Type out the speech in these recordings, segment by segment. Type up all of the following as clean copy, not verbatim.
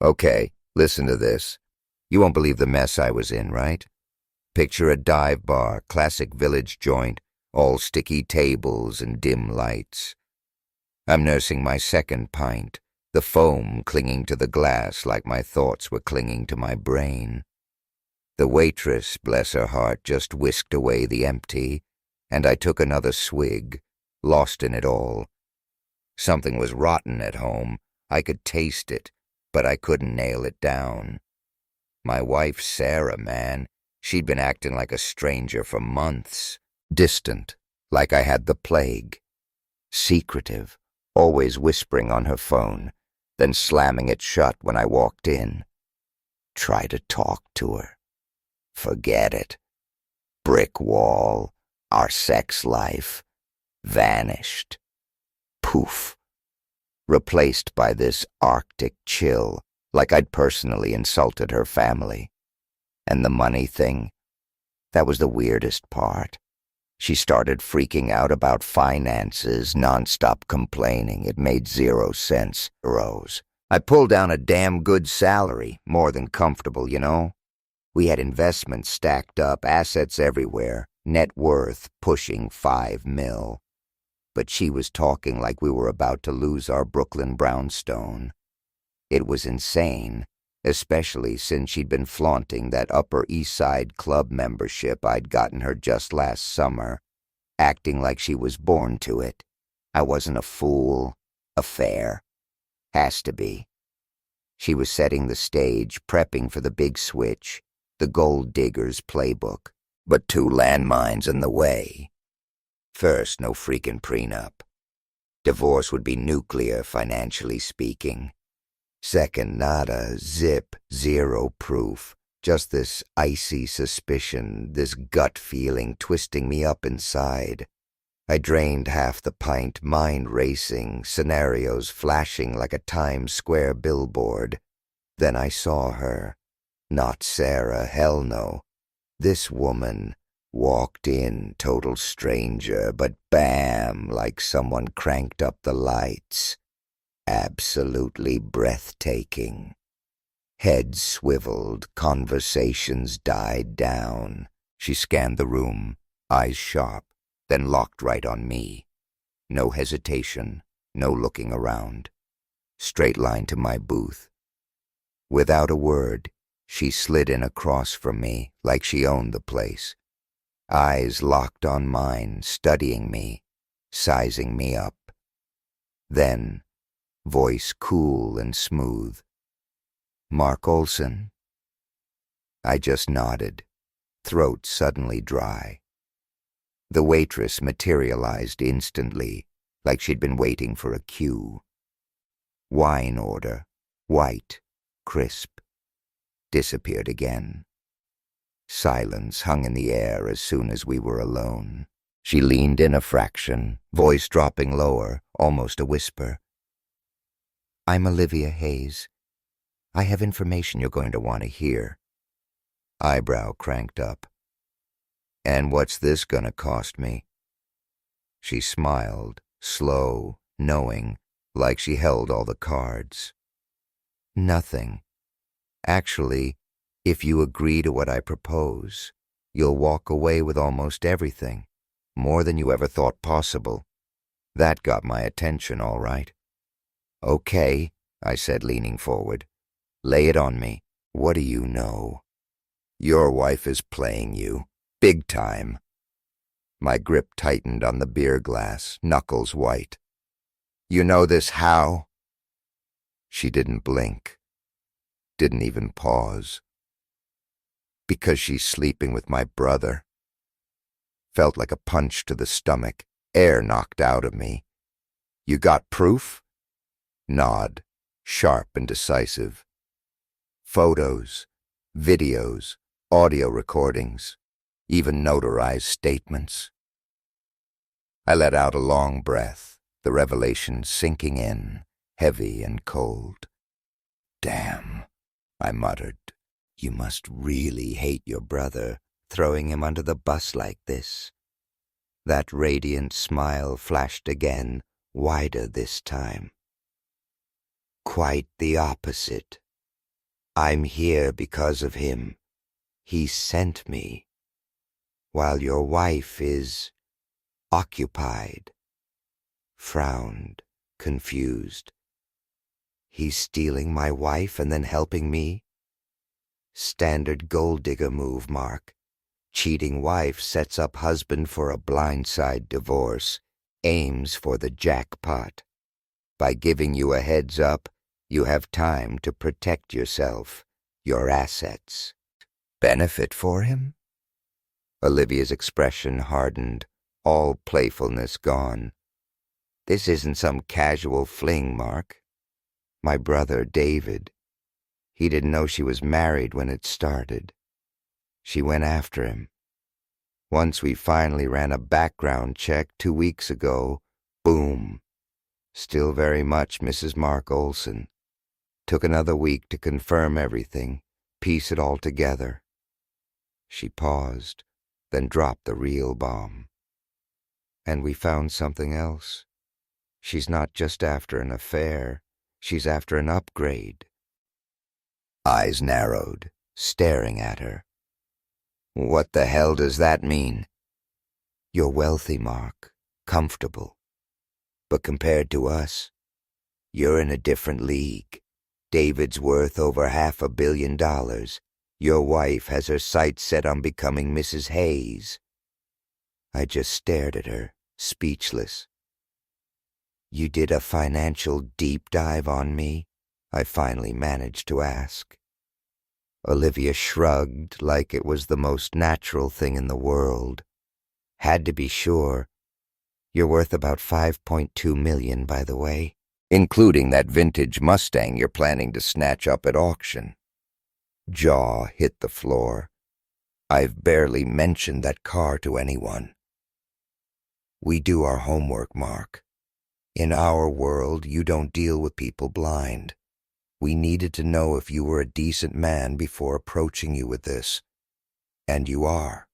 Okay, listen to this. You won't believe the mess I was in, right? Picture a dive bar, classic village joint, all sticky tables and dim lights. I'm nursing my second pint, the foam clinging to the glass like my thoughts were clinging to my brain. The waitress, bless her heart, just whisked away the empty, and I took another swig, lost in it all. Something was rotten at home. I could taste it, but I couldn't nail it down. My wife, Sarah, man, she'd been acting like a stranger for months. Distant, like I had the plague. Secretive, always whispering on her phone, then slamming it shut when I walked in. Try to talk to her. Forget it. Brick wall, our sex life, vanished. Poof. Replaced by this Arctic chill, like I'd personally insulted her family. And the money thing, that was the weirdest part. She started freaking out about finances, nonstop complaining. It made 0 sense. Rose. I pulled down a damn good salary, more than comfortable, you know? We had investments stacked up, assets everywhere, net worth pushing 5 mil. But she was talking like we were about to lose our Brooklyn brownstone. It was insane, especially since she'd been flaunting that Upper East Side club membership I'd gotten her just last summer, acting like she was born to it. I wasn't a fool. A fair. Has to be. She was setting the stage, prepping for the big switch, the gold digger's playbook, but 2 landmines in the way. First, no freaking prenup. Divorce would be nuclear, financially speaking. Second, nada, zip, 0 proof. Just this icy suspicion, this gut feeling twisting me up inside. I drained half the pint, mind racing, scenarios flashing like a Times Square billboard. Then I saw her. Not Sarah, hell no. This woman walked in, total stranger, but bam, like someone cranked up the lights. Absolutely breathtaking. Heads swiveled, conversations died down. She scanned the room, eyes sharp, then locked right on me. No hesitation, no looking around. Straight line to my booth. Without a word, she slid in across from me like she owned the place. Eyes locked on mine, studying me, sizing me up. Then, voice cool and smooth. "Mark Olson?" I just nodded, throat suddenly dry. The waitress materialized instantly, like she'd been waiting for a cue. Wine order, white, crisp. Disappeared again. Silence hung in the air as soon as we were alone. She leaned in a fraction, voice dropping lower, almost a whisper. "I'm Olivia Hayes. I have information you're going to want to hear." Eyebrow cranked up. "And what's this gonna cost me?" She smiled, slow, knowing, like she held all the cards. "Nothing. Actually, if you agree to what I propose, you'll walk away with almost everything, more than you ever thought possible." That got my attention, all right. "Okay," I said, leaning forward. "Lay it on me. What do you know?" "Your wife is playing you. Big time." My grip tightened on the beer glass, knuckles white. "You know this how?" She didn't blink. Didn't even pause. "Because she's sleeping with my brother." Felt like a punch to the stomach, air knocked out of me. "You got proof?" Nod, sharp and decisive. "Photos, videos, audio recordings, even notarized statements." I let out a long breath, the revelation sinking in, heavy and cold. "Damn," I muttered. "You must really hate your brother, throwing him under the bus like this." That radiant smile flashed again, wider this time. "Quite the opposite." I'm here because of him. He sent me, while your wife is occupied. Frowned, confused. He's stealing my wife and then helping me? Standard gold digger move, Mark. Cheating wife sets up husband for a blindside divorce, aims for the jackpot. By giving you a heads up, you have time to protect yourself, your assets. Benefit for him? Olivia's expression hardened, all playfulness gone. This isn't some casual fling, Mark. My brother, David. He didn't know she was married when it started. She went after him. Once we finally ran a background check 2 weeks ago, boom. Still very much Mrs. Mark Olson. Took another week to confirm everything, piece it all together. She paused, then dropped the real bomb. And we found something else. She's not just after an affair, she's after an upgrade. Eyes narrowed, staring at her. What the hell does that mean? You're wealthy, Mark, comfortable. But compared to us, you're in a different league. David's worth over $500 million. Your wife has her sights set on becoming Mrs. Hayes. I just stared at her, speechless. You did a financial deep dive on me? I finally managed to ask. Olivia shrugged like it was the most natural thing in the world. Had to be sure. You're worth about $5.2 million, by the way, including that vintage Mustang you're planning to snatch up at auction. Jaw hit the floor. I've barely mentioned that car to anyone. We do our homework, Mark. In our world, you don't deal with people blind. We needed to know if you were a decent man before approaching you with this. And you are.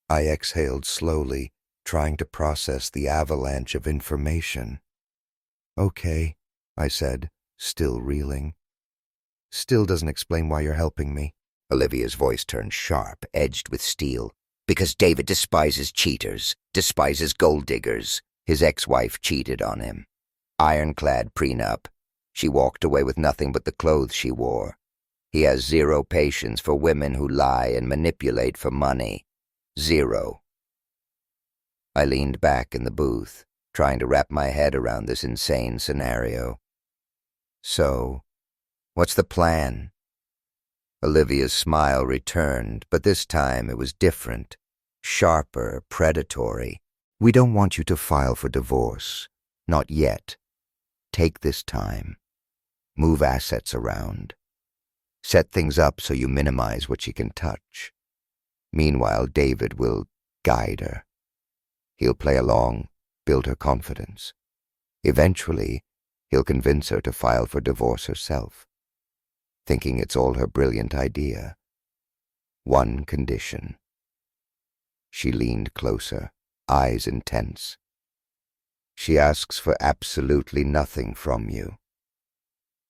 I exhaled slowly, trying to process the avalanche of information. Okay, I said, still reeling. Still doesn't explain why you're helping me. Olivia's voice turned sharp, edged with steel. Because David despises cheaters, despises gold diggers. His ex-wife cheated on him. Ironclad prenup. She walked away with nothing but the clothes she wore. He has zero patience for women who lie and manipulate for money. Zero. I leaned back in the booth, trying to wrap my head around this insane scenario. So, what's the plan? Olivia's smile returned, but this time it was different, sharper, predatory. We don't want you to file for divorce. Not yet. Take this time. Move assets around. Set things up so you minimize what she can touch. Meanwhile, David will guide her. He'll play along, build her confidence. Eventually, he'll convince her to file for divorce herself, thinking it's all her brilliant idea. One condition. She leaned closer, eyes intense. She asks for absolutely nothing from you.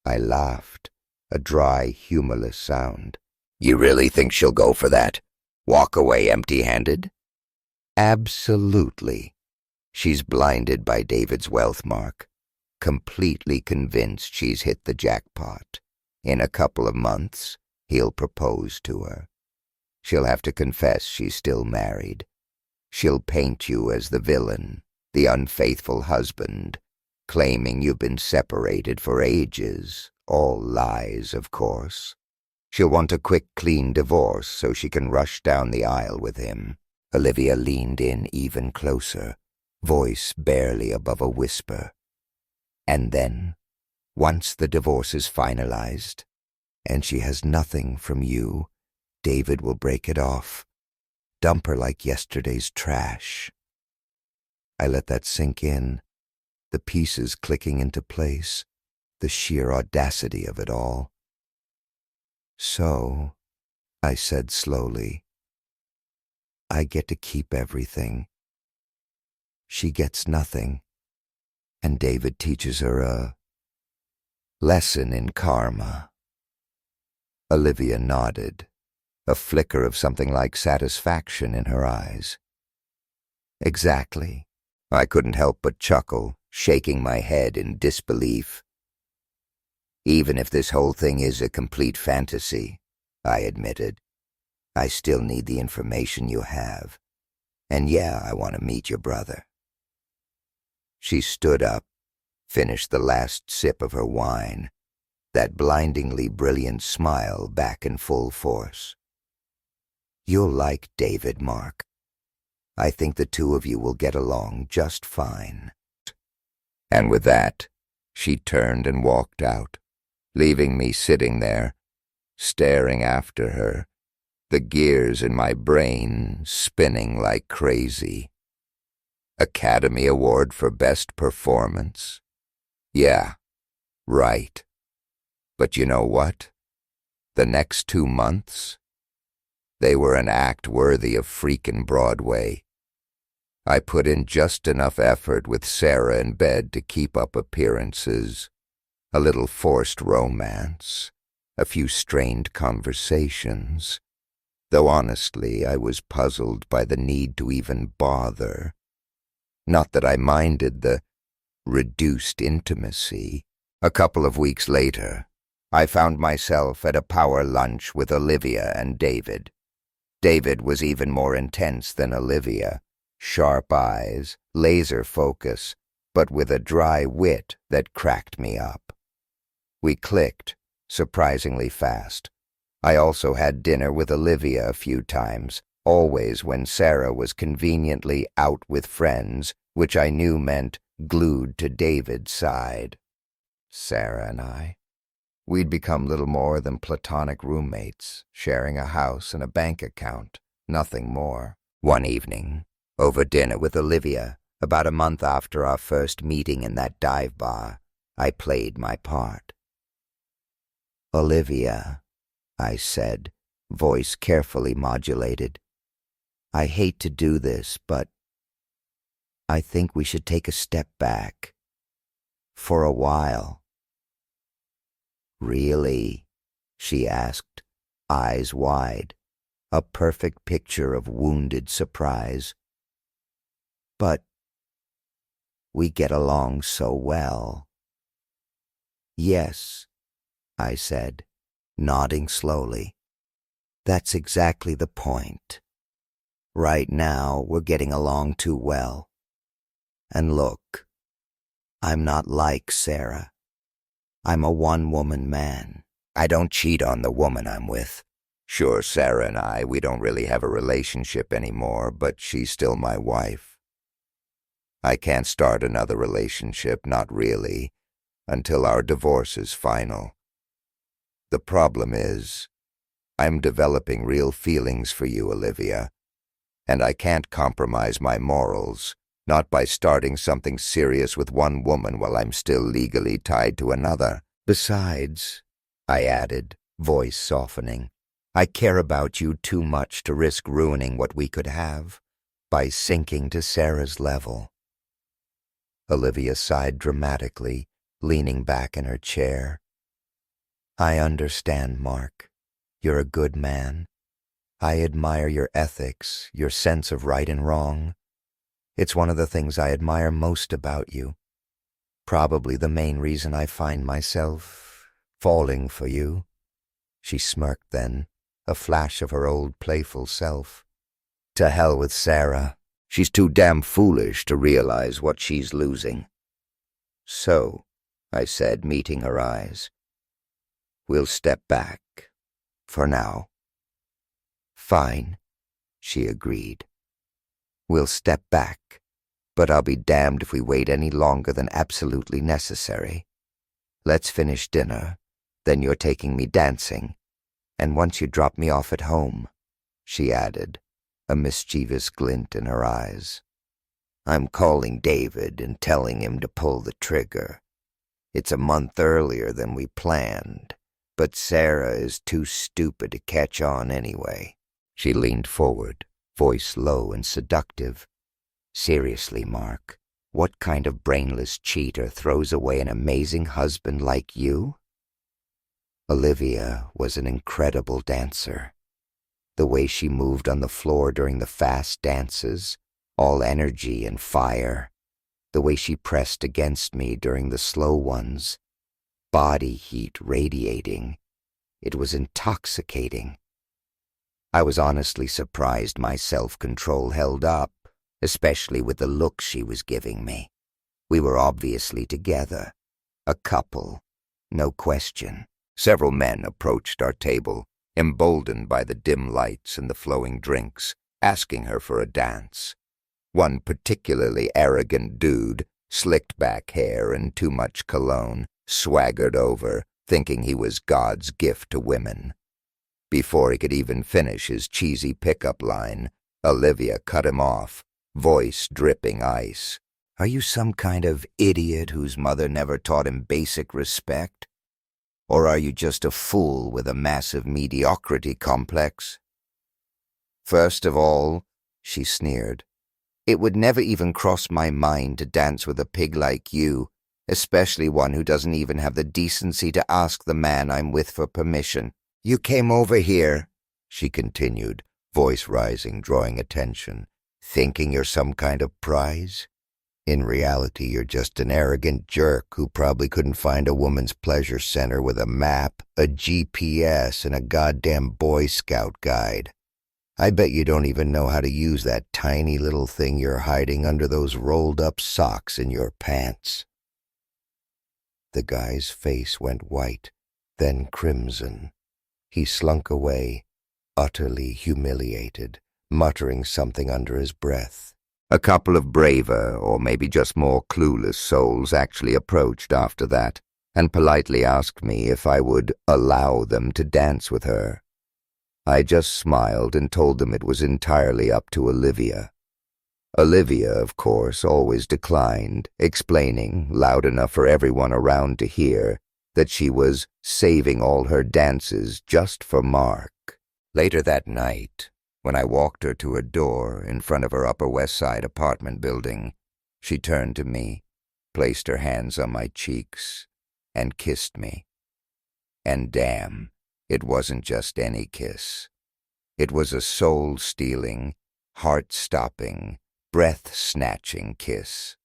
I laughed, a dry, humorless sound. You really think she'll go for that? Walk away empty-handed? Absolutely. She's blinded by David's wealth, Mark. Completely convinced she's hit the jackpot. In a couple of months, he'll propose to her. She'll have to confess she's still married. She'll paint you as the villain, the unfaithful husband, claiming you've been separated for ages. All lies, of course. She'll want a quick, clean divorce so she can rush down the aisle with him. Olivia leaned in even closer, voice barely above a whisper. And then, once the divorce is finalized, and she has nothing from you, David will break it off, dump her like yesterday's trash. I let that sink in, the pieces clicking into place, the sheer audacity of it all. So, I said slowly, I get to keep everything. She gets nothing, and David teaches her a lesson in karma. Olivia nodded, a flicker of something like satisfaction in her eyes. Exactly. I couldn't help but chuckle, shaking my head in disbelief. Even if this whole thing is a complete fantasy, I admitted, I still need the information you have. And yeah, I want to meet your brother. She stood up, finished the last sip of her wine, that blindingly brilliant smile back in full force. You'll like David, Mark. I think the two of you will get along just fine. And with that, she turned and walked out, leaving me sitting there, staring after her, the gears in my brain spinning like crazy. Academy Award for Best Performance? Yeah, right. But you know what? The next 2 months, they were an act worthy of freaking Broadway. I put in just enough effort with Sarah in bed to keep up appearances, a little forced romance, a few strained conversations, though honestly I was puzzled by the need to even bother. Not that I minded the reduced intimacy. A couple of weeks later, I found myself at a power lunch with Olivia and David. David was even more intense than Olivia, sharp eyes, laser focus, but with a dry wit that cracked me up. We clicked, surprisingly fast. I also had dinner with Olivia a few times, always when Sarah was conveniently out with friends, which I knew meant glued to David's side. Sarah and I. We'd become little more than platonic roommates, sharing a house and a bank account, nothing more. One evening, over dinner with Olivia, about a month after our first meeting in that dive bar, I played my part. Olivia, I said, voice carefully modulated. I hate to do this, but I think we should take a step back. For a while. Really? She asked, eyes wide, a perfect picture of wounded surprise. But we get along so well. Yes, I said, nodding slowly. That's exactly the point. Right now, we're getting along too well. And look, I'm not like Sarah. I'm a one-woman man. I don't cheat on the woman I'm with. Sure, Sarah and we don't really have a relationship anymore, but she's still my wife. I can't start another relationship, not really, until our divorce is final. The problem is, I'm developing real feelings for you, Olivia, and I can't compromise my morals, not by starting something serious with one woman while I'm still legally tied to another. Besides, I added, voice softening, I care about you too much to risk ruining what we could have by sinking to Sarah's level. Olivia sighed dramatically, leaning back in her chair. I understand, Mark. You're a good man. I admire your ethics, your sense of right and wrong. It's one of the things I admire most about you. Probably the main reason I find myself falling for you. She smirked then, a flash of her old playful self. To hell with Sarah. She's too damn foolish to realize what she's losing. So, I said, meeting her eyes, we'll step back, for now. Fine, she agreed. We'll step back, but I'll be damned if we wait any longer than absolutely necessary. Let's finish dinner, then you're taking me dancing, and once you drop me off at home, she added, a mischievous glint in her eyes. I'm calling David and telling him to pull the trigger. It's a month earlier than we planned, but Sarah is too stupid to catch on anyway. She leaned forward, voice low and seductive. Seriously, Mark, what kind of brainless cheater throws away an amazing husband like you? Olivia was an incredible dancer. The way she moved on the floor during the fast dances, all energy and fire. The way she pressed against me during the slow ones, body heat radiating. It was intoxicating. I was honestly surprised my self-control held up, especially with the look she was giving me. We were obviously together, a couple, no question. Several men approached our table, emboldened by the dim lights and the flowing drinks, asking her for a dance. One particularly arrogant dude, slicked back hair and too much cologne, swaggered over, thinking he was God's gift to women. Before he could even finish his cheesy pickup line, Olivia cut him off, voice dripping ice. "Are you some kind of idiot whose mother never taught him basic respect? Or are you just a fool with a massive mediocrity complex?" "First of all," she sneered, "it would never even cross my mind to dance with a pig like you, especially one who doesn't even have the decency to ask the man I'm with for permission. You came over here," she continued, voice rising, drawing attention, "thinking you're some kind of prize? In reality, you're just an arrogant jerk who probably couldn't find a woman's pleasure center with a map, a GPS, and a goddamn Boy Scout guide. I bet you don't even know how to use that tiny little thing you're hiding under those rolled-up socks in your pants." The guy's face went white, then crimson. He slunk away, utterly humiliated, muttering something under his breath. A couple of braver, or maybe just more clueless souls actually approached after that, and politely asked me if I would allow them to dance with her. I just smiled and told them it was entirely up to Olivia. Olivia, of course, always declined, explaining, loud enough for everyone around to hear, that she was saving all her dances just for Mark. Later that night, when I walked her to her door in front of her Upper West Side apartment building, she turned to me, placed her hands on my cheeks, and kissed me. And damn, it wasn't just any kiss. It was a soul-stealing, heart-stopping, breath-snatching kiss.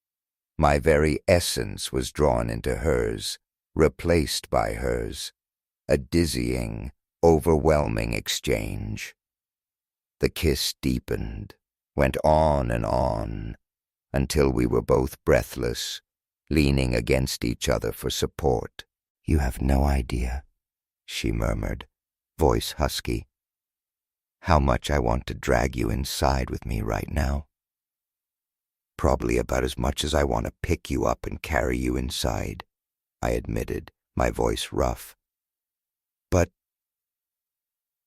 My very essence was drawn into hers, replaced by hers, a dizzying, overwhelming exchange. The kiss deepened, went on, until we were both breathless, leaning against each other for support. "You have no idea," she murmured, voice husky, "how much I want to drag you inside with me right now. Probably about as much as I want to pick you up and carry you inside," I admitted, my voice rough. "But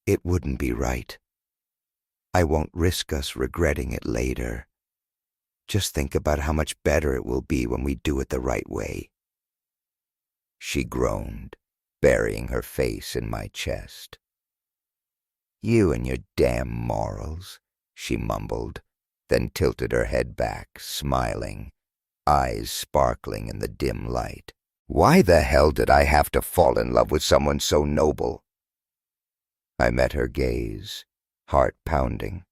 it wouldn't be right. I won't risk us regretting it later. Just think about how much better it will be when we do it the right way." She groaned, burying her face in my chest. "You and your damn morals," she mumbled, then tilted her head back, smiling, eyes sparkling in the dim light. Why the hell did I have to fall in love with someone so noble? I met her gaze, heart pounding.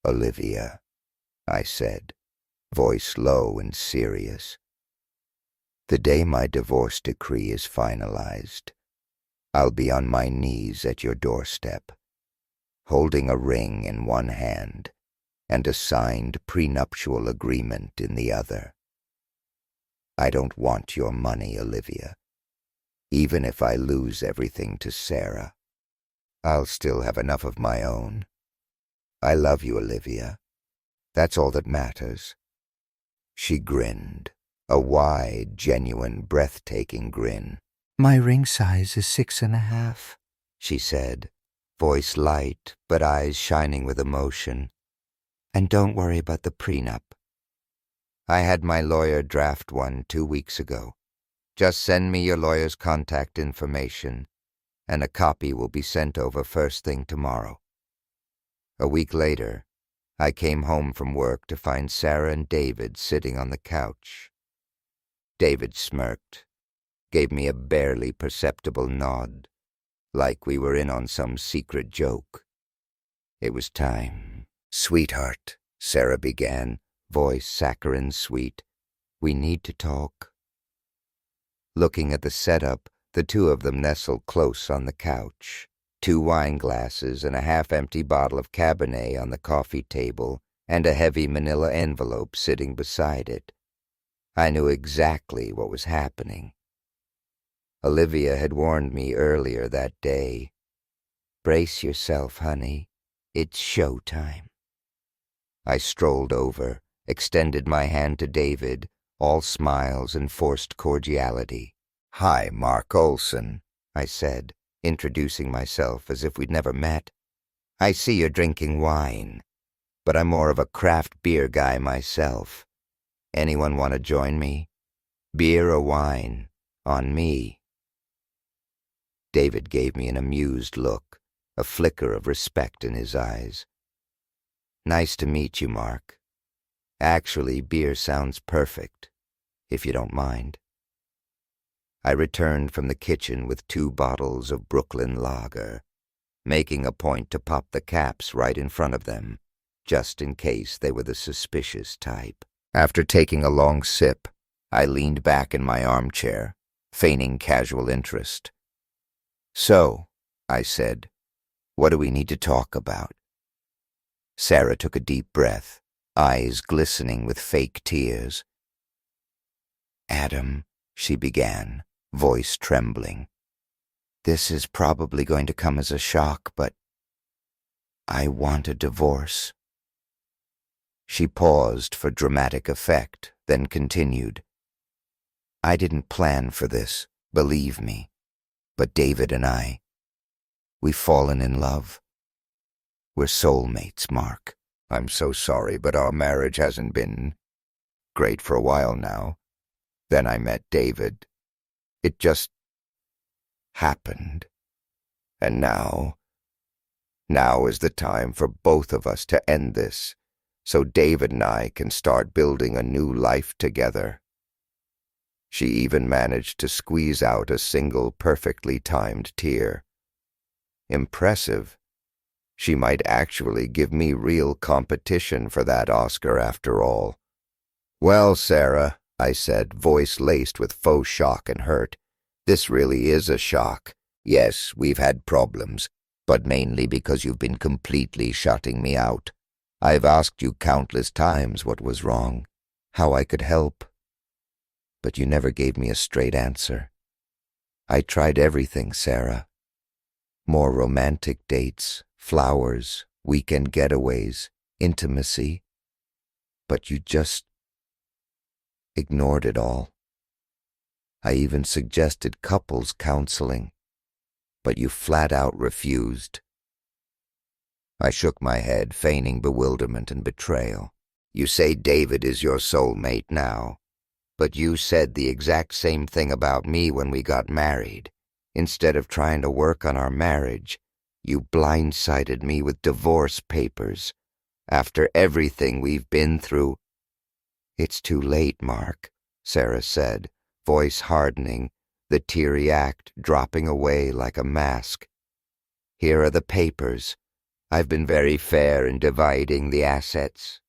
"Olivia," I said, voice low and serious. "The day my divorce decree is finalized, I'll be on my knees at your doorstep, holding a ring in one hand and a signed prenuptial agreement in the other. I don't want your money, Olivia. Even if I lose everything to Sarah, I'll still have enough of my own. I love you, Olivia. That's all that matters." She grinned, a wide, genuine, breathtaking grin. "My ring size is 6.5, she said, voice light but eyes shining with emotion. "And don't worry about the prenup. I had my lawyer draft one 2 weeks ago. Just send me your lawyer's contact information, and a copy will be sent over first thing tomorrow." A week later, I came home from work to find Sarah and David sitting on the couch. David smirked. gave me a barely perceptible nod, like we were in on some secret joke. It was time. "Sweetheart," Sarah began, voice saccharine sweet, "we need to talk." Looking at the setup, the two of them nestled close on the couch. 2 wine glasses and a half-empty bottle of Cabernet on the coffee table, and a heavy manila envelope sitting beside it. I knew exactly what was happening. Olivia had warned me earlier that day. "Brace yourself, honey. It's showtime." I strolled over, extended my hand to David, all smiles and forced cordiality. "Hi, Mark Olson," I said, introducing myself as if we'd never met. "I see you're drinking wine, but I'm more of a craft beer guy myself. Anyone want to join me? Beer or wine? On me." David gave me an amused look, a flicker of respect in his eyes. "Nice to meet you, Mark. Actually, beer sounds perfect, if you don't mind." I returned from the kitchen with 2 bottles of Brooklyn Lager, making a point to pop the caps right in front of them, just in case they were the suspicious type. After taking a long sip, I leaned back in my armchair, feigning casual interest. "So," I said, "what do we need to talk about?" Sarah took a deep breath, eyes glistening with fake tears. "Adam," she began, voice trembling, "this is probably going to come as a shock, but I want a divorce." She paused for dramatic effect, then continued. "I didn't plan for this, believe me, but David and we've fallen in love. We're soulmates, Mark. I'm so sorry, but our marriage hasn't been great for a while now. Then I met David. It just happened. And now is the time for both of us to end this, so David and I can start building a new life together." She even managed to squeeze out a single perfectly timed tear. Impressive. She might actually give me real competition for that Oscar after all. "Well, Sarah," I said, voice laced with faux shock and hurt, "this really is a shock. Yes, we've had problems, but mainly because you've been completely shutting me out. I've asked you countless times what was wrong, how I could help. But you never gave me a straight answer. I tried everything, Sarah. More romantic dates, flowers, weekend getaways, intimacy. But you just ignored it all. I even suggested couples counseling, but you flat out refused." I shook my head, feigning bewilderment and betrayal. "You say David is your soulmate now, but you said the exact same thing about me when we got married. Instead of trying to work on our marriage, you blindsided me with divorce papers. After everything we've been through—" "It's too late, Mark," Sarah said, voice hardening, the teary act dropping away like a mask. "Here are the papers. I've been very fair in dividing the assets."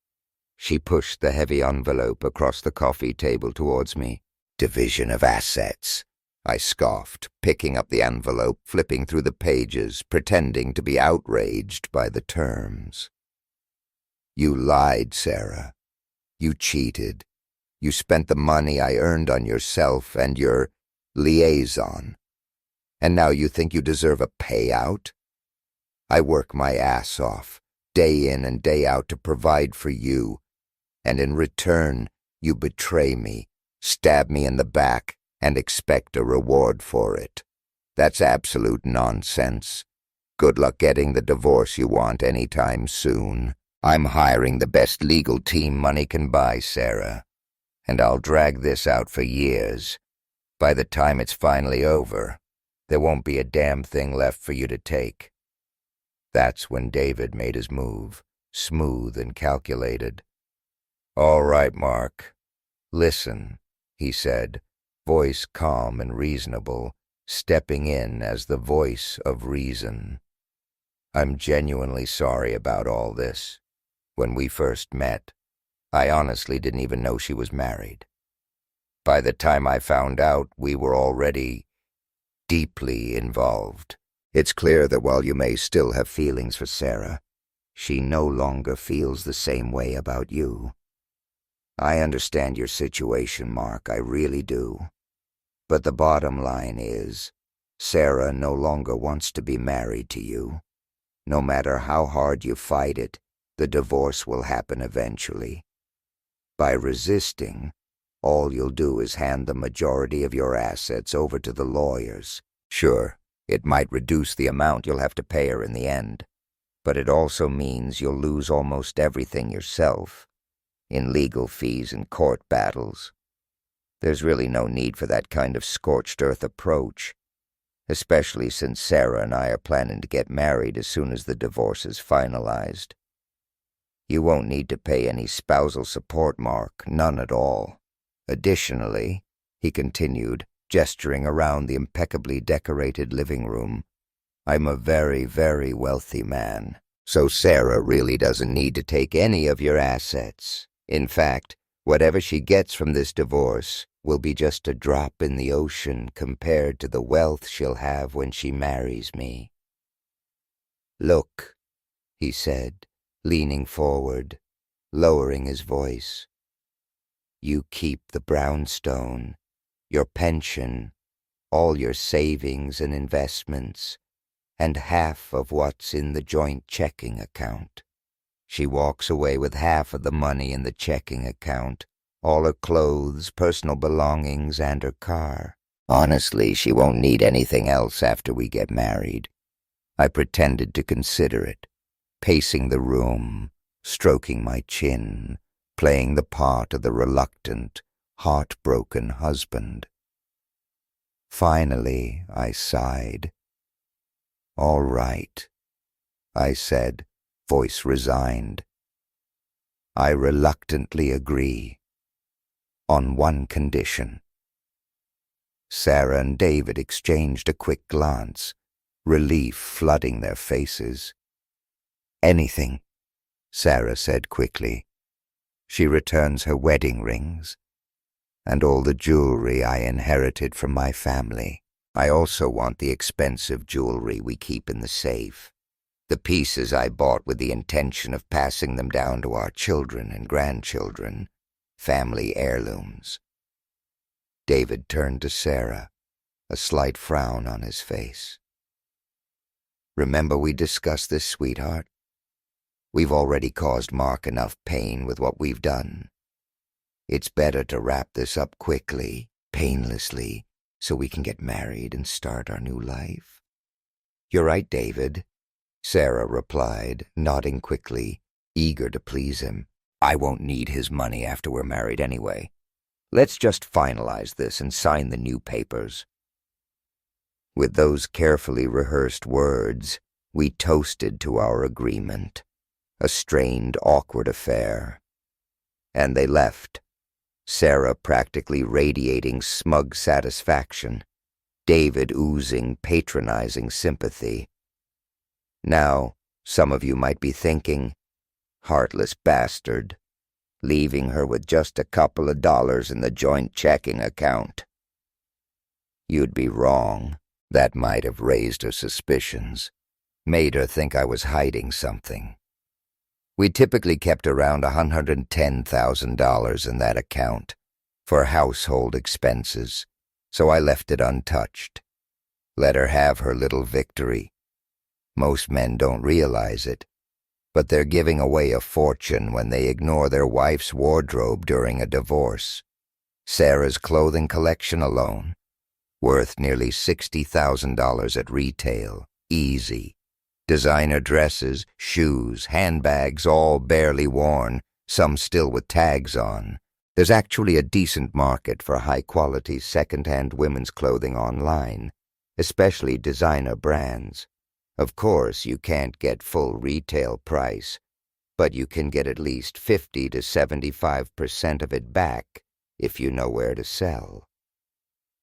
She pushed the heavy envelope across the coffee table towards me. "Division of assets," I scoffed, picking up the envelope, flipping through the pages, pretending to be outraged by the terms. "You lied, Sarah. You cheated. You spent the money I earned on yourself and your liaison. And now you think you deserve a payout? I work my ass off, day in and day out to provide for you, and in return you betray me, stab me in the back, and expect a reward for it. That's absolute nonsense. Good luck getting the divorce you want anytime soon. I'm hiring the best legal team money can buy, Sarah, and I'll drag this out for years. By the time it's finally over, there won't be a damn thing left for you to take." That's when David made his move, smooth and calculated. "All right, Mark. Listen," he said, voice calm and reasonable, stepping in as the voice of reason. I'm genuinely sorry about all this. When we first met, I honestly didn't even know she was married. By the time I found out, we were already deeply involved. It's clear that while you may still have feelings for Sarah, she no longer feels the same way about you. I understand your situation, Mark, I really do. But the bottom line is, Sarah no longer wants to be married to you. No matter how hard you fight it, the divorce will happen eventually. By resisting, all you'll do is hand the majority of your assets over to the lawyers. Sure, it might reduce the amount you'll have to pay her in the end, but it also means you'll lose almost everything yourself, in legal fees and court battles. There's really no need for that kind of scorched earth approach, especially since Sarah and I are planning to get married as soon as the divorce is finalized. You won't need to pay any spousal support, Mark, none at all. Additionally, he continued, gesturing around the impeccably decorated living room, I'm a very, very wealthy man, so Sarah really doesn't need to take any of your assets. In fact, whatever she gets from this divorce will be just a drop in the ocean compared to the wealth she'll have when she marries me. Look, he said, leaning forward, lowering his voice. You keep the brownstone, your pension, all your savings and investments, and half of what's in the joint checking account. She walks away with half of the money in the checking account, all her clothes, personal belongings, and her car. Honestly, she won't need anything else after we get married. I pretended to consider it, pacing the room, stroking my chin, playing the part of the reluctant, heartbroken husband. Finally, I sighed. All right, I said, voice resigned. I reluctantly agree, on one condition. Sarah and David exchanged a quick glance, relief flooding their faces. Anything, Sarah said quickly. She returns her wedding rings and all the jewelry I inherited from my family. I also want the expensive jewelry we keep in the safe, the pieces I bought with the intention of passing them down to our children and grandchildren, family heirlooms. David turned to Sarah, a slight frown on his face. Remember we discussed this, sweetheart? We've already caused Mark enough pain with what we've done. It's better to wrap this up quickly, painlessly, so we can get married and start our new life. You're right, David, Sarah replied, nodding quickly, eager to please him. I won't need his money after we're married anyway. Let's just finalize this and sign the new papers. With those carefully rehearsed words, we toasted to our agreement, a strained, awkward affair. And they left, Sarah practically radiating smug satisfaction, David oozing patronizing sympathy. Now, some of you might be thinking, heartless bastard, leaving her with just a couple of dollars in the joint checking account. You'd be wrong. That might have raised her suspicions, made her think I was hiding something. We typically kept around $110,000 in that account for household expenses, so I left it untouched. Let her have her little victory. Most men don't realize it, but they're giving away a fortune when they ignore their wife's wardrobe during a divorce. Sarah's clothing collection alone, worth nearly $60,000 at retail, easy. Designer dresses, shoes, handbags, all barely worn, some still with tags on. There's actually a decent market for high-quality second-hand women's clothing online, especially designer brands. Of course, you can't get full retail price, but you can get at least 50 to 75% of it back if you know where to sell.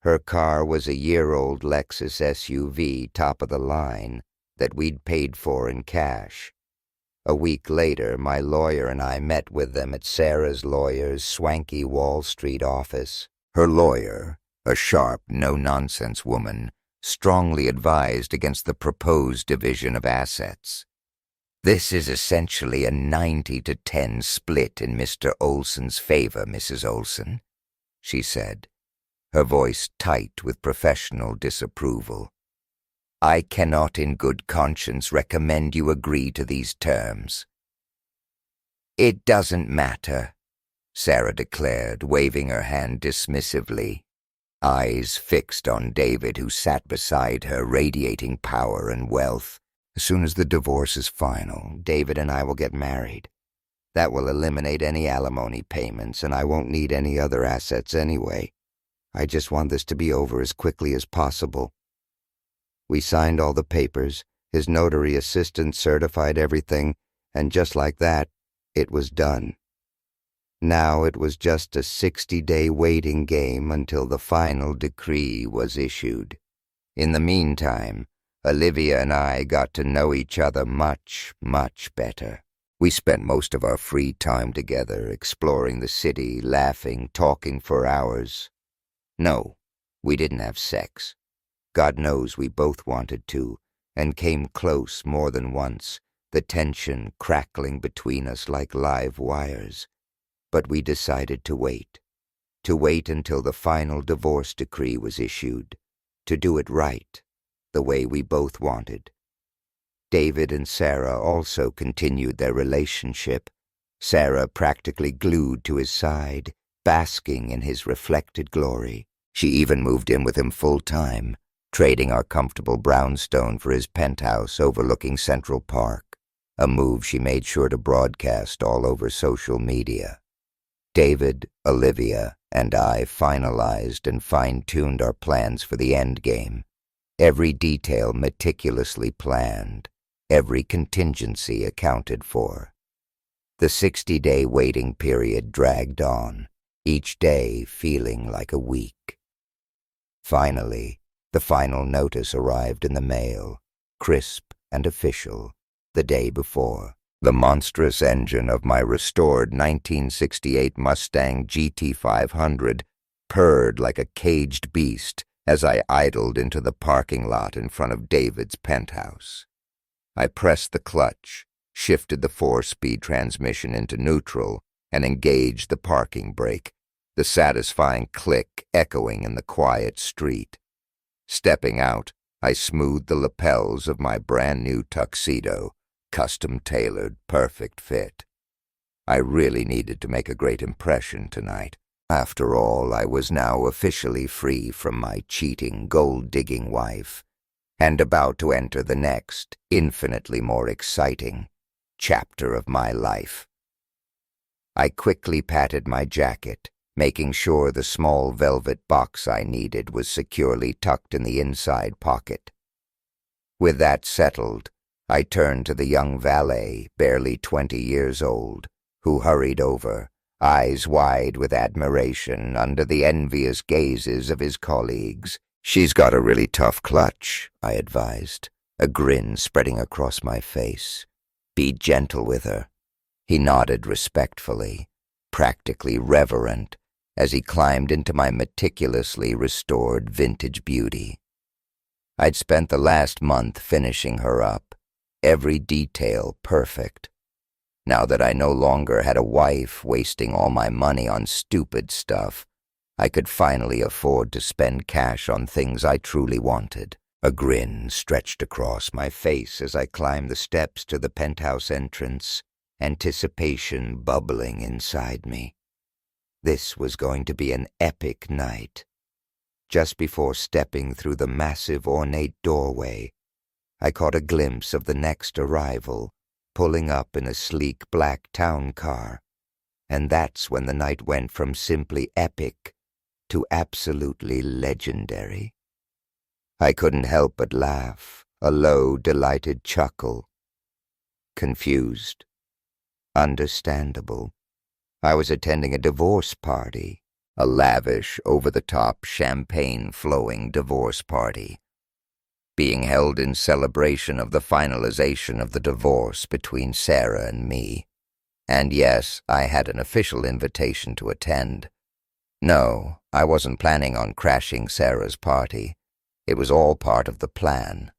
Her car was a year-old Lexus SUV, top of the line, that we'd paid for in cash. A week later, my lawyer and I met with them at Sarah's lawyer's swanky Wall Street office. Her lawyer, a sharp, no-nonsense woman, strongly advised against the proposed division of assets. "This is essentially a 90-10 split in Mr. Olson's favor, Mrs. Olson," she said, her voice tight with professional disapproval. "I cannot in good conscience recommend you agree to these terms." "It doesn't matter," Sarah declared, waving her hand dismissively, eyes fixed on David, who sat beside her, radiating power and wealth. "As soon as the divorce is final, David and I will get married. That will eliminate any alimony payments, and I won't need any other assets anyway. I just want this to be over as quickly as possible." We signed all the papers, his notary assistant certified everything, and just like that, it was done. Now it was just a 60-day waiting game until the final decree was issued. In the meantime, Olivia and I got to know each other much, much better. We spent most of our free time together, exploring the city, laughing, talking for hours. No, we didn't have sex. God knows we both wanted to, and came close more than once, the tension crackling between us like live wires. But we decided to wait until the final divorce decree was issued, to do it right, the way we both wanted. David and Sarah also continued their relationship, Sarah practically glued to his side, basking in his reflected glory. She even moved in with him full-time, trading our comfortable brownstone for his penthouse overlooking Central Park, a move she made sure to broadcast all over social media. David, Olivia, and I finalized and fine-tuned our plans for the endgame, every detail meticulously planned, every contingency accounted for. The 60-day waiting period dragged on, each day feeling like a week. Finally, the final notice arrived in the mail, crisp and official, the day before. The monstrous engine of my restored 1968 Mustang GT500 purred like a caged beast as I idled into the parking lot in front of David's penthouse. I pressed the clutch, shifted the 4-speed transmission into neutral, and engaged the parking brake, the satisfying click echoing in the quiet street. Stepping out, I smoothed the lapels of my brand-new tuxedo, custom-tailored, perfect fit. I really needed to make a great impression tonight. After all, I was now officially free from my cheating, gold-digging wife, and about to enter the next, infinitely more exciting, chapter of my life. I quickly patted my jacket, making sure the small velvet box I needed was securely tucked in the inside pocket. With that settled, I turned to the young valet, barely 20 years old, who hurried over, eyes wide with admiration under the envious gazes of his colleagues. "She's got a really tough clutch," I advised, a grin spreading across my face. "Be gentle with her." He nodded respectfully, practically reverent, as he climbed into my meticulously restored vintage beauty. I'd spent the last month finishing her up, every detail perfect. Now that I no longer had a wife wasting all my money on stupid stuff, I could finally afford to spend cash on things I truly wanted. A grin stretched across my face as I climbed the steps to the penthouse entrance, anticipation bubbling inside me. This was going to be an epic night. Just before stepping through the massive ornate doorway, I caught a glimpse of the next arrival, pulling up in a sleek black town car, and that's when the night went from simply epic to absolutely legendary. I couldn't help but laugh, a low, delighted chuckle. Confused. Understandable. I was attending a divorce party, a lavish, over-the-top, champagne-flowing divorce party, being held in celebration of the finalization of the divorce between Sarah and me. And yes, I had an official invitation to attend. No, I wasn't planning on crashing Sarah's party. It was all part of the plan.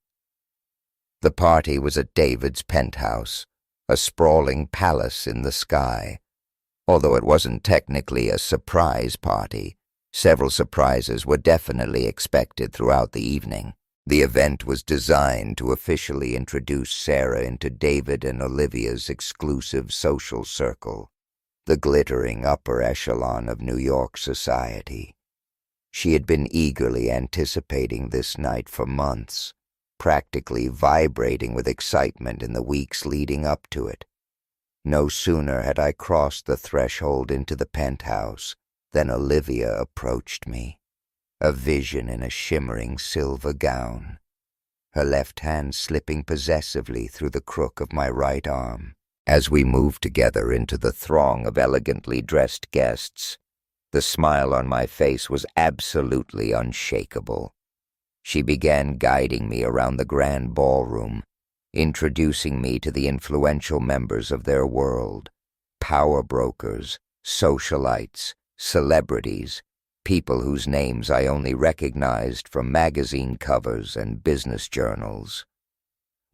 The party was at David's penthouse, a sprawling palace in the sky. Although it wasn't technically a surprise party, several surprises were definitely expected throughout the evening. The event was designed to officially introduce Sarah into David and Olivia's exclusive social circle, the glittering upper echelon of New York society. She had been eagerly anticipating this night for months, practically vibrating with excitement in the weeks leading up to it. No sooner had I crossed the threshold into the penthouse than Olivia approached me, a vision in a shimmering silver gown, her left hand slipping possessively through the crook of my right arm. As we moved together into the throng of elegantly dressed guests, the smile on my face was absolutely unshakable. She began guiding me around the grand ballroom, introducing me to the influential members of their world, power brokers, socialites, celebrities, people whose names I only recognized from magazine covers and business journals.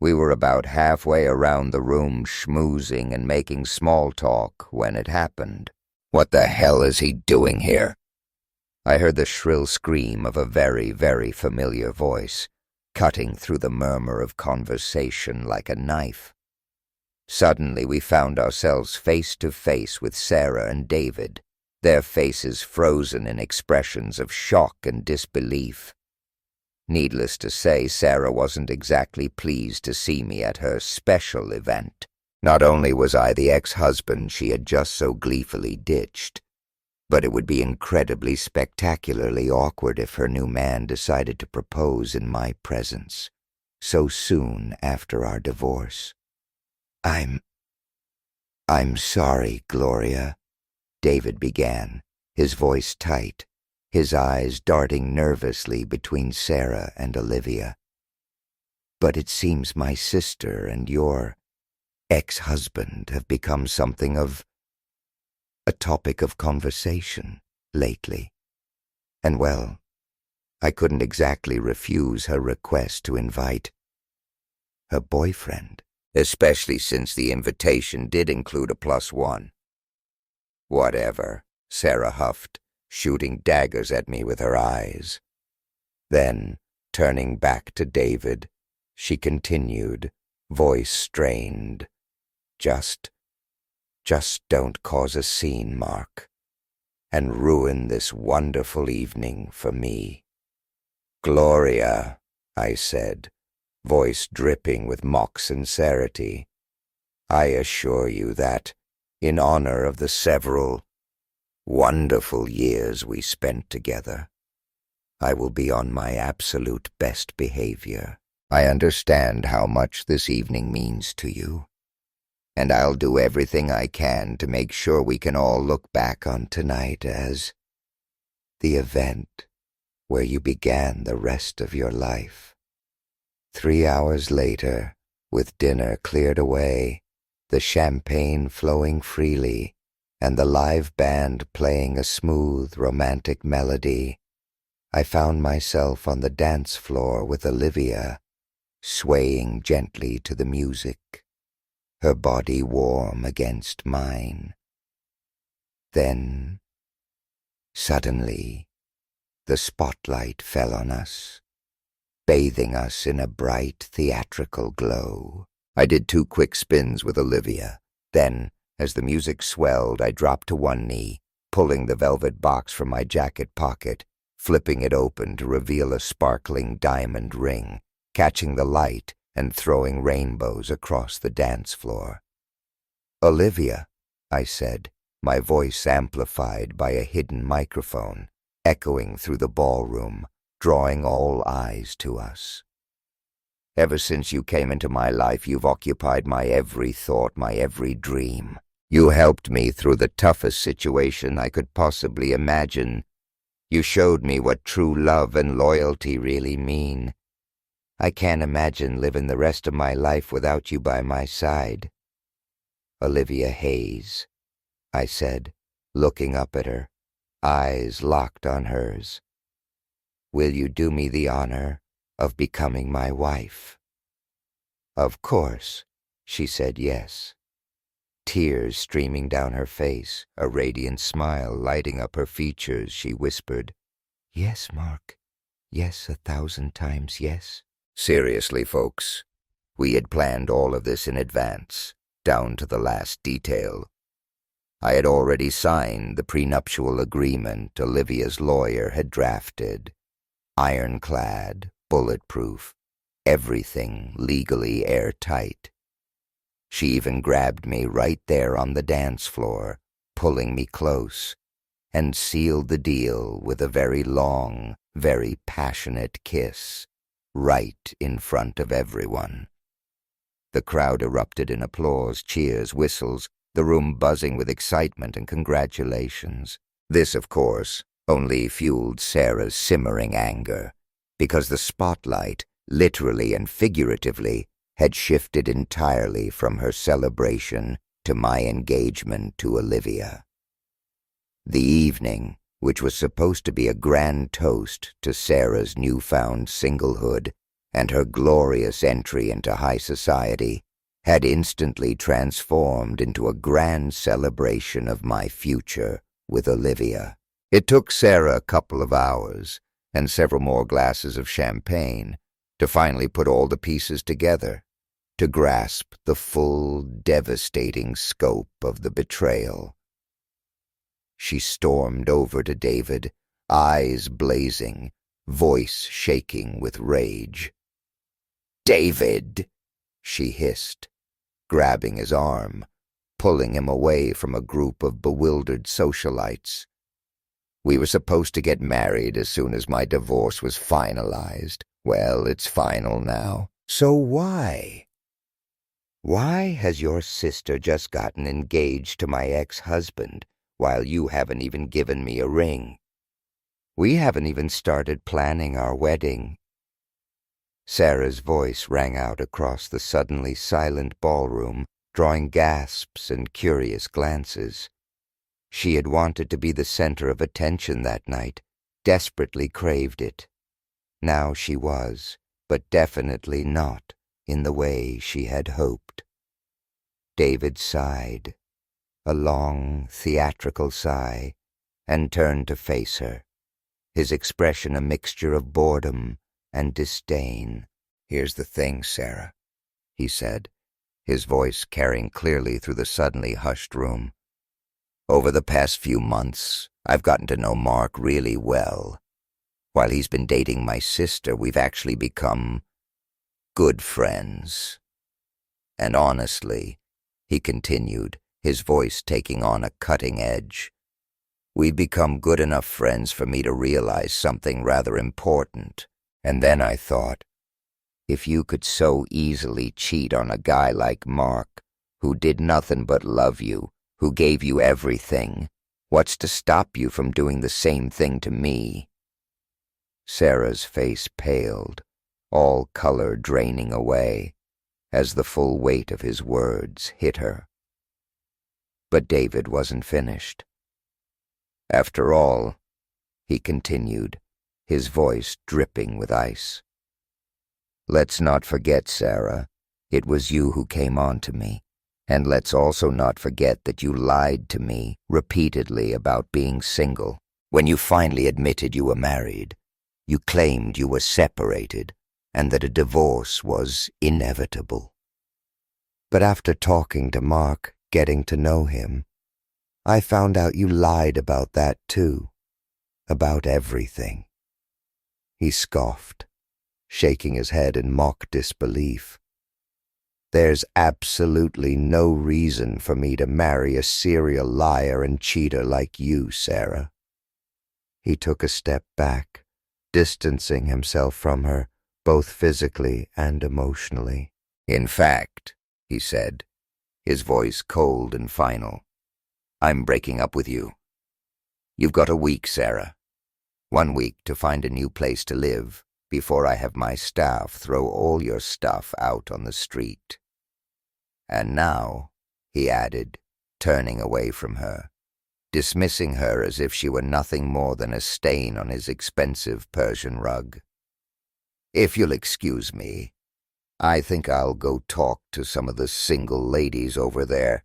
We were about halfway around the room schmoozing and making small talk when it happened. "What the hell is he doing here?" I heard the shrill scream of a very, very familiar voice, cutting through the murmur of conversation like a knife. Suddenly we found ourselves face to face with Sarah and David, their faces frozen in expressions of shock and disbelief. Needless to say, Sarah wasn't exactly pleased to see me at her special event. Not only was I the ex-husband she had just so gleefully ditched, but it would be incredibly spectacularly awkward if her new man decided to propose in my presence, so soon after our divorce. I'm sorry, Gloria," David began, his voice tight, his eyes darting nervously between Sarah and Olivia. "But it seems my sister and your ex-husband have become something of a topic of conversation lately. And well, I couldn't exactly refuse her request to invite her boyfriend, especially since the invitation did include a +1. "Whatever," Sarah huffed, shooting daggers at me with her eyes. Then, turning back to David, she continued, voice strained, Just don't cause a scene, Mark, and ruin this wonderful evening for me." "Gloria," I said, voice dripping with mock sincerity, "I assure you that, in honor of the several wonderful years we spent together, I will be on my absolute best behavior. I understand how much this evening means to you, and I'll do everything I can to make sure we can all look back on tonight as the event where you began the rest of your life." 3 hours later, with dinner cleared away, the champagne flowing freely, and the live band playing a smooth, romantic melody, I found myself on the dance floor with Olivia, swaying gently to the music, her body warm against mine. Then, suddenly, the spotlight fell on us, bathing us in a bright, theatrical glow. I did 2 quick spins with Olivia. Then, as the music swelled, I dropped to one knee, pulling the velvet box from my jacket pocket, flipping it open to reveal a sparkling diamond ring, catching the light and throwing rainbows across the dance floor. "Olivia," I said, my voice amplified by a hidden microphone, echoing through the ballroom, drawing all eyes to us. "Ever since you came into my life, you've occupied my every thought, my every dream. You helped me through the toughest situation I could possibly imagine. You showed me what true love and loyalty really mean. I can't imagine living the rest of my life without you by my side. Olivia Hayes, I said, looking up at her, eyes locked on hers. Will you do me the honor of becoming my wife? Of course, she said yes. Tears streaming down her face, a radiant smile lighting up her features, she whispered, Yes, Mark. Yes, 1,000 times yes. Seriously, folks, we had planned all of this in advance, down to the last detail. I had already signed the prenuptial agreement Olivia's lawyer had drafted. Ironclad, bulletproof, everything legally airtight. She even grabbed me right there on the dance floor, pulling me close, and sealed the deal with a very long, very passionate kiss, right in front of everyone. The crowd erupted in applause, cheers, whistles, the room buzzing with excitement and congratulations. This, of course, only fueled Sarah's simmering anger, because the spotlight, literally and figuratively, had shifted entirely from her celebration to my engagement to Olivia. The evening, which was supposed to be a grand toast to Sarah's newfound singlehood and her glorious entry into high society, had instantly transformed into a grand celebration of my future with Olivia. It took Sarah a couple of hours and several more glasses of champagne to finally put all the pieces together, to grasp the full, devastating scope of the betrayal. She stormed over to David, eyes blazing, voice shaking with rage. "David!" she hissed, grabbing his arm, pulling him away from a group of bewildered socialites. We were supposed to get married as soon as my divorce was finalized. Well, it's final now. So why? Why has your sister just gotten engaged to my ex-husband while you haven't even given me a ring? We haven't even started planning our wedding. Sarah's voice rang out across the suddenly silent ballroom, drawing gasps and curious glances. She had wanted to be the center of attention that night, desperately craved it. Now she was, but definitely not in the way she had hoped. David sighed, a long, theatrical sigh, and turned to face her, his expression a mixture of boredom and disdain. "Here's the thing, Sarah," he said, his voice carrying clearly through the suddenly hushed room. "Over the past few months, I've gotten to know Mark really well. While he's been dating my sister, we've actually become good friends. And honestly," he continued, his voice taking on a cutting edge, "we've become good enough friends for me to realize something rather important. And then I thought, if you could so easily cheat on a guy like Mark, who did nothing but love you, who gave you everything, what's to stop you from doing the same thing to me?" Sarah's face paled, all color draining away, as the full weight of his words hit her. But David wasn't finished. "After all," he continued, his voice dripping with ice, "let's not forget, Sarah, it was you who came on to me. And let's also not forget that you lied to me repeatedly about being single. When you finally admitted you were married, you claimed you were separated and that a divorce was inevitable. But after talking to Mark, getting to know him, I found out you lied about that too, about everything." He scoffed, shaking his head in mock disbelief. "There's absolutely no reason for me to marry a serial liar and cheater like you, Sarah." He took a step back, distancing himself from her, both physically and emotionally. "In fact," he said, his voice cold and final. "I'm breaking up with you. You've got a week, Sarah. 1 week to find a new place to live before I have my staff throw all your stuff out on the street." And now, he added, turning away from her, dismissing her as if she were nothing more than a stain on his expensive Persian rug. "If you'll excuse me, I think I'll go talk to some of the single ladies over there."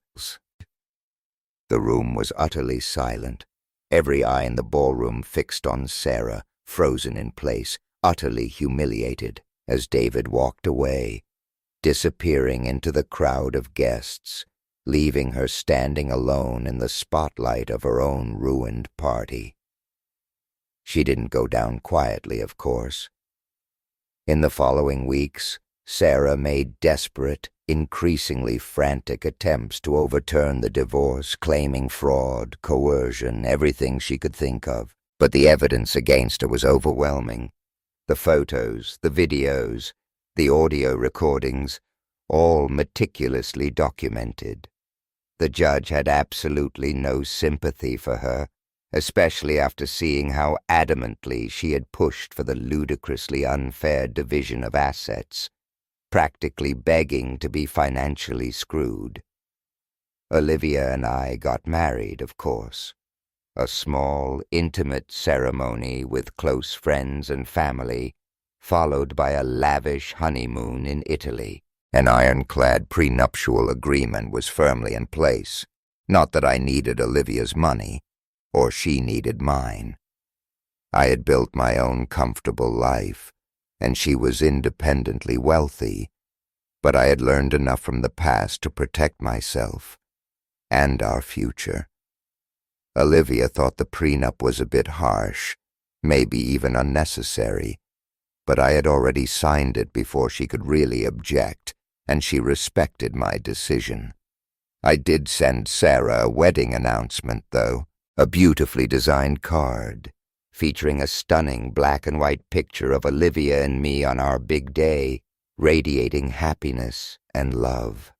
The room was utterly silent, every eye in the ballroom fixed on Sarah, frozen in place, utterly humiliated, as David walked away, disappearing into the crowd of guests, leaving her standing alone in the spotlight of her own ruined party. She didn't go down quietly, of course. In the following weeks, Sarah made desperate, increasingly frantic attempts to overturn the divorce, claiming fraud, coercion, everything she could think of. But the evidence against her was overwhelming. The photos, the videos, the audio recordings, all meticulously documented. The judge had absolutely no sympathy for her, especially after seeing how adamantly she had pushed for the ludicrously unfair division of assets, practically begging to be financially screwed. Olivia and I got married, of course. A small, intimate ceremony with close friends and family, followed by a lavish honeymoon in Italy. An ironclad prenuptial agreement was firmly in place. Not that I needed Olivia's money, or she needed mine. I had built my own comfortable life, and she was independently wealthy, but I had learned enough from the past to protect myself and our future. Olivia thought the prenup was a bit harsh, maybe even unnecessary, but I had already signed it before she could really object, and she respected my decision. I did send Sarah a wedding announcement, though, a beautifully designed card, featuring a stunning black and white picture of Olivia and me on our big day, radiating happiness and love.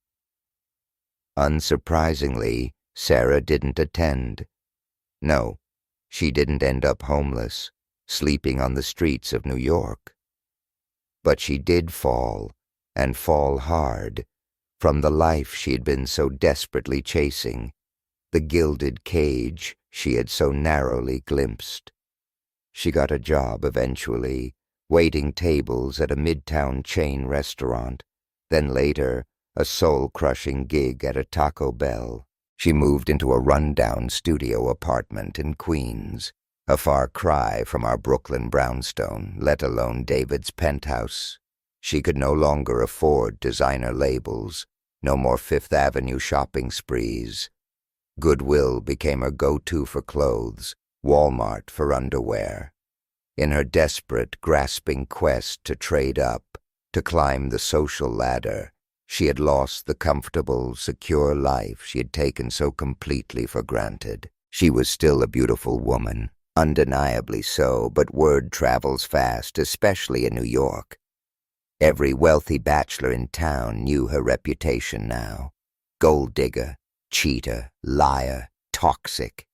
Unsurprisingly, Sarah didn't attend. No, she didn't end up homeless, sleeping on the streets of New York. But she did fall, and fall hard, from the life she had been so desperately chasing, the gilded cage she had so narrowly glimpsed. She got a job eventually, waiting tables at a midtown chain restaurant, then later a soul-crushing gig at a Taco Bell. She moved into a rundown studio apartment in Queens, a far cry from our Brooklyn brownstone, let alone David's penthouse. She could no longer afford designer labels, no more Fifth Avenue shopping sprees. Goodwill became her go-to for clothes, Walmart for underwear. In her desperate, grasping quest to trade up, to climb the social ladder, she had lost the comfortable, secure life she had taken so completely for granted. She was still a beautiful woman, undeniably so, but word travels fast, especially in New York. Every wealthy bachelor in town knew her reputation now. Gold digger, cheater, liar, toxic.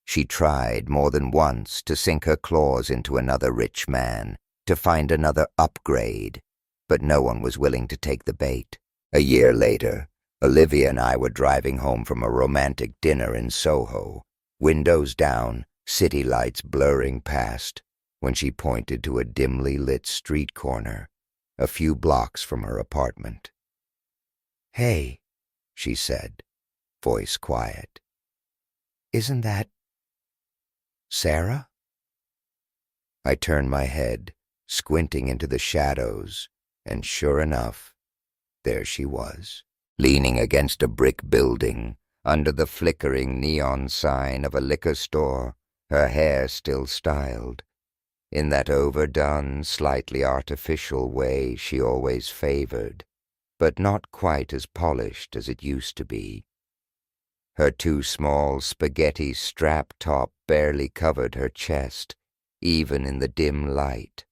She tried more than once to sink her claws into another rich man, to find another upgrade, but no one was willing to take the bait. A year later, Olivia and I were driving home from a romantic dinner in Soho, windows down, city lights blurring past, when she pointed to a dimly lit street corner, a few blocks from her apartment. "Hey," she said, voice quiet. "Isn't that Sarah?" I turned my head, squinting into the shadows, and sure enough, there she was, leaning against a brick building, under the flickering neon sign of a liquor store, her hair still styled, in that overdone, slightly artificial way she always favored, but not quite as polished as it used to be. Her too small spaghetti strap top barely covered her chest, even in the dim light,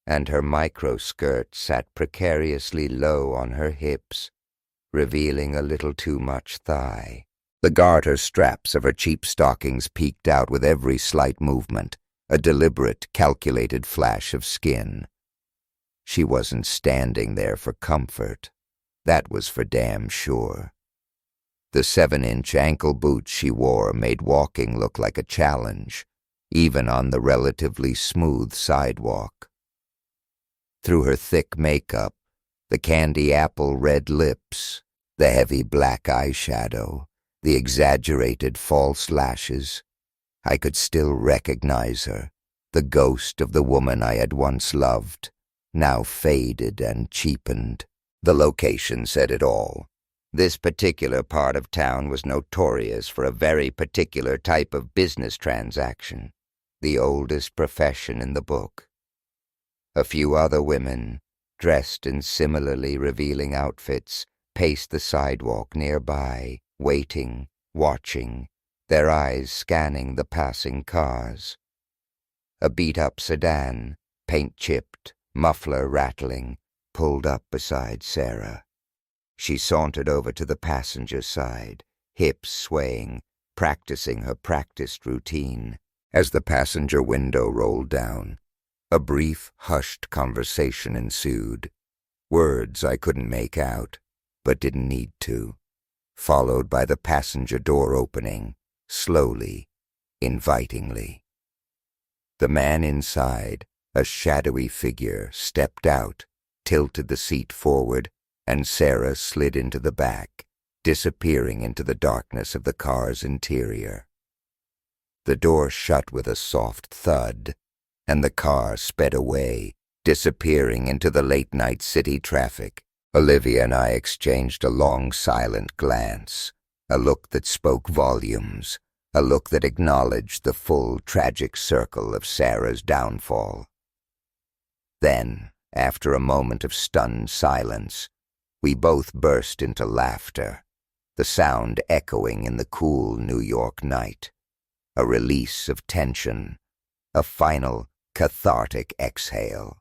and her micro-skirt sat precariously low on her hips, revealing a little too much thigh. The garter straps of her cheap stockings peeked out with every slight movement, a deliberate, calculated flash of skin. She wasn't standing there for comfort. That was for damn sure. The 7-inch ankle boots she wore made walking look like a challenge, even on the relatively smooth sidewalk. Through her thick makeup, the candy apple red lips, the heavy black eyeshadow, the exaggerated false lashes, I could still recognize her, the ghost of the woman I had once loved, now faded and cheapened. The location said it all. This particular part of town was notorious for a very particular type of business transaction, the oldest profession in the book. A few other women, dressed in similarly revealing outfits, paced the sidewalk nearby, waiting, watching, their eyes scanning the passing cars. A beat-up sedan, paint chipped, muffler rattling, pulled up beside Sarah. She sauntered over to the passenger side, hips swaying, practicing her practiced routine. As the passenger window rolled down, a brief, hushed conversation ensued. Words I couldn't make out, but didn't need to, followed by the passenger door opening, slowly, invitingly. The man inside, a shadowy figure, stepped out, tilted the seat forward, and Sarah slid into the back, disappearing into the darkness of the car's interior. The door shut with a soft thud, and the car sped away, disappearing into the late-night city traffic. Olivia and I exchanged a long, silent glance, a look that spoke volumes, a look that acknowledged the full, tragic circle of Sarah's downfall. Then, after a moment of stunned silence, we both burst into laughter, the sound echoing in the cool New York night, a release of tension, a final cathartic exhale.